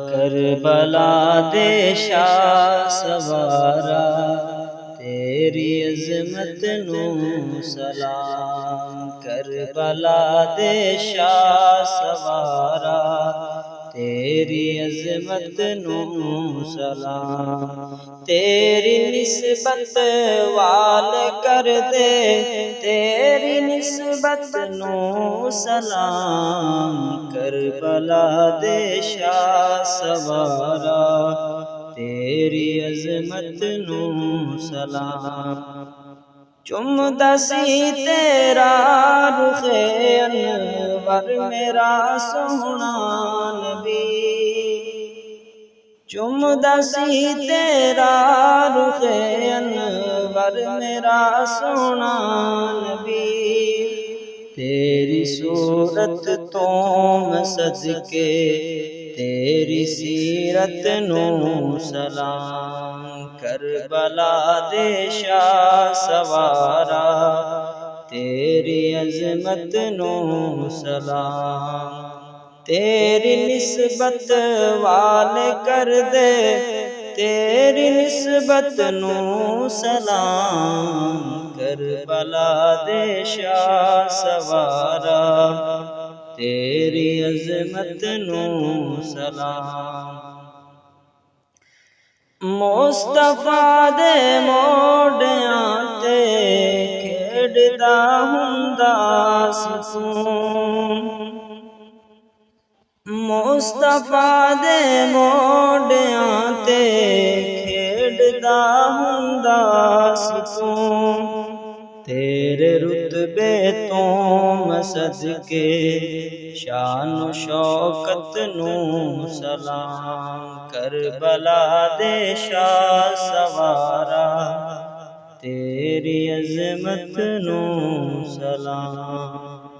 کربلا دے شاہ سوارا تیری عظمت نو سلام، کربلا دے شاہ سوارا تیری عظمت نو سلام، تیری نسبت وال کر دے تیری نسبت نو سلام، کربلا دے شاہ سوارا تیری عظمت نو سلام، چمدا سی تیرا رخ انور میرا سونا نبی، چمدا سی تیرا رخ انور میرا سونا نبی، تیری صورت تو میں صدقے تیری سیرت نو سلام، کربلا دے شاہ سوارا تیری عظمت نو سلام، تیری نسبت والے کر دے تیری نسبت نو سلام، کربلا دے شاہ سوارا تیری عظمت نو سلام، مصطفیٰ دے موڈیاں تے کھیڈدا ہوندا سکون، مصطفیٰ دے موڈیاں تے کھیڈدا ہوندا سکون، تیرے رتبے تو میں صدقے شان و شوکت نو سلام، کربلا دے شاہ سوارا تیری عظمت نو سلام۔